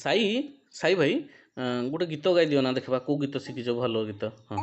साई साई भाई गोटे गीत गाई दियो ना देखा को गीत शिखिच भल गीत हाँ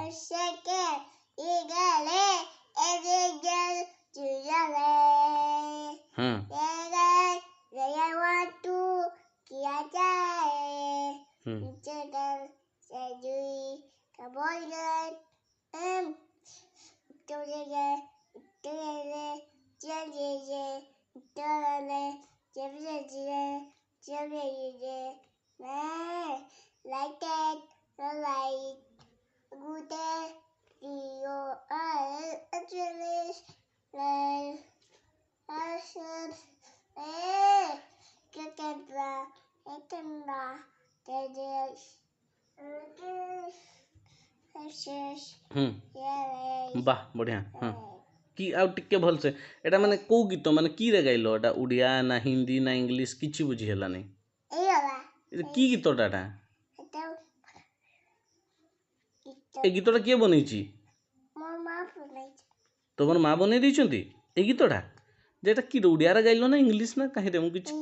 वाह बढ़िया हाँ कि आउ टिके भल से एटा माने को गीत माने की रे गाइलो एटा उड़िया ना हिंदी ना इंग्लिश किछि बुझी हला नै की गीतटा एटा ए गीतटा के बनैछि तोमर माँ बनै दैछन्ती ए गीतटा जेटा की उड़िया रे गाइलो ना इंग्लिश ना काहे रे मु किछि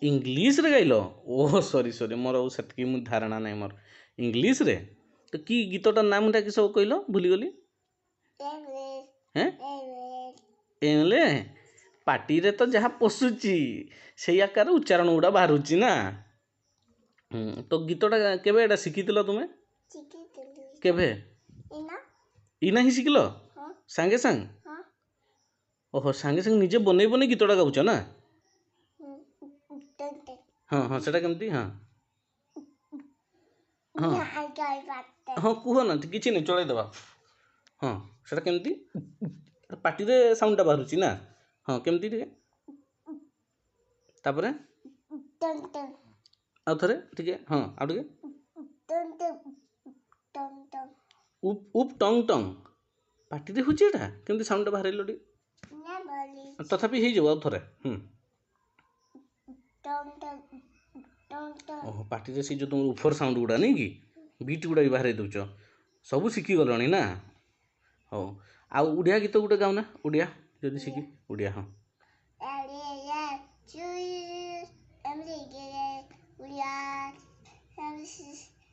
इंग्लिश रे गाइलो ओह सॉरी सॉरी मोर ओ सेतकी मु धारणा नै मोर इंग्लिश रे तो की गीतटा नामटा कि सब कहलो भूली गली हैं एले पार्टी रे तो जहाँ पशुची से आकार उच्चारण गुड़ा बाहरुची ना तो गीतटा केबे एटा शिखितिलो तुमे केबे इना ही शिखिलो सांगे सांग ओहो सांगे सांग निजे बनै बनै गीतटा गाउछ ना हाँ हाँ सेटा केमती हाँ हाँ हाँ कुह ना किछि नै चलै दबा हाँ सेटा केमती पार्टी रे साउंडटा बाहरुची ना हाँ केमती टिके तापरे आउ थरे टिके हाँ आउ टिके उप उप टंग टंग पार्टी रे हुची एटा केमती साउंडटा बाहरैलो टी तथापि हे जब आउ थरे ओह पार्टी रे से जो तुम उफर साउंड गुडा नै कि बीट गुडा भी बाहरै दउछ सब शिखि गलणी ना हो आ उड़िया गीत गुटे गाउ ना उड़िया जदि शिखि उड़िया हाँ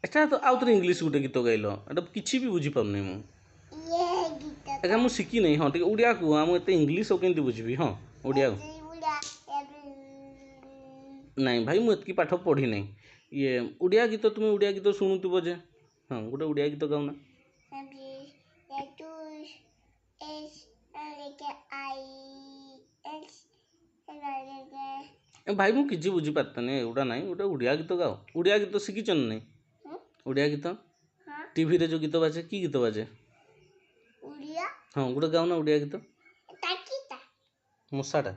एटा तो आउ थरे इंग्लिश गुटे गीत गाइलो एटा किछि भी बुझी पाउनै मु एटा मु शिखि नै हाँ टिके उड़िया को हम एते इंग्लिश ओ केंति बुझिबी हाँ उड़िया नहीं भाई मु एतकी पाठ पढ़ी नहीं ये उड़िया गीत तुम उड़िया गीत शुणुथिबो जे हाँ गोटे उड़िया गीत गाउ ना भाई मु किछि बुझी पारता नहीं उड़ा नहीं गोटे उड़िया गीत गाओ उड़िया गीत शिखिचन नहीं उड़िया गीत टीवी रे जो गीत बाजे की गीत बाजे हाँ गोटे गाउ ना उड़िया गीत मशाटा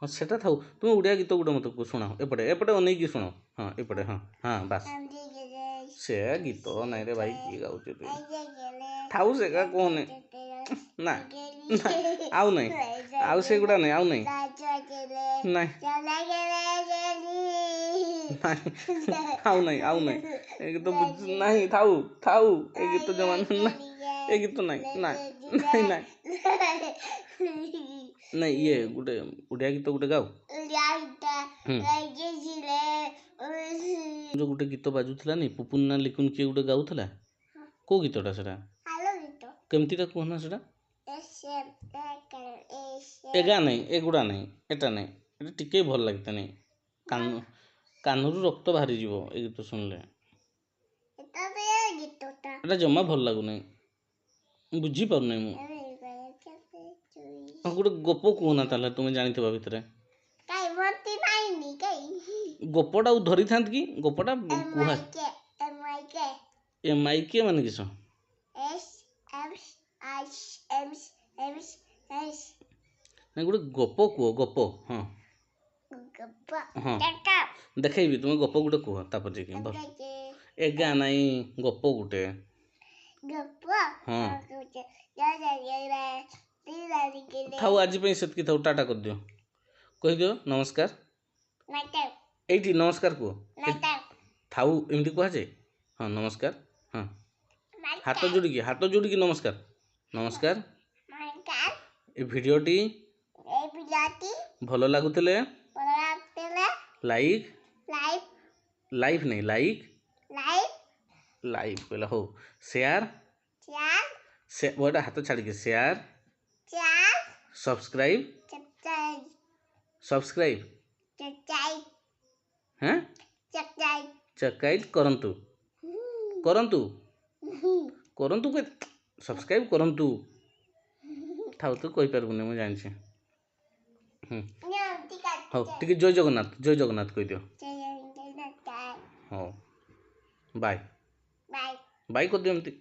हाँ सेटा थाउ तुम उड़िया गीत गुटे मत शुणाओ एपटे एपटे अनेक शुणाओ हाँ एपटे हाँ हाँ बस से गीत नहीं रे भाई की गाउछ तू थाउ से का कोने ना आउ नहीं आउ से गुडा नहीं आउ नहीं नहीं आउ नहीं ए गीत नहीं थाउ थाउ ए गीत जमान नहीं ए गीत नहीं नहीं नहीं ये गुटे उड़िया गीत गुटे गाओ जो गुटे गीत बाजुथला नहीं पुपुन्ना लिकुन के गुटे गाउथला को गीतटा सेटा केमतीटा कहना सेटा एगा नहीं एगुड़ा नहीं एटा नहीं एटा टिके भल लागता नहीं कान कानरू रक्त बाहरी जीवो ए गीत सुनले एटा जम्मा भल लागु नहीं बुझी पार नहीं मु गोटे गप कहना ताले तुम जानिथिबा भितरे गपटा धरी थांत कि गपटा कुहा एमआईके माने किस नहीं गोटे गप कुह गप हाँ हाँ देखैबी तुम गप गुटे कुह तापर जे भल एगा नहीं गप गुटे हाँ थाउ आज पे सेतकी थाउ टाटा कर दियो कहि दियो नमस्कार एठी नमस्कार कुह थाउ एमती कुह जे हाँ नमस्कार हाँ हाथ जोड़िकी नमस्कार नमस्कार ए भिडियोटी भल लागुथिले लाइक लाइफ लाइफ नहीं लाइक लाइफ लाइफ कहला हो शेयर चार से गोटे हाथ छाड़ के शेयर चार सब्सक्राइब चचाई सब्सक्राइब चचाई हाँ चचाई चकाइट करंतु करंतु करंतु के सब्सक्राइब करंतु थाउ तो कहि पारबुनी मु जानि छी हो टिके जय जगन्नाथ कहि दियो हो बाय बाय बाय कर दियो एमती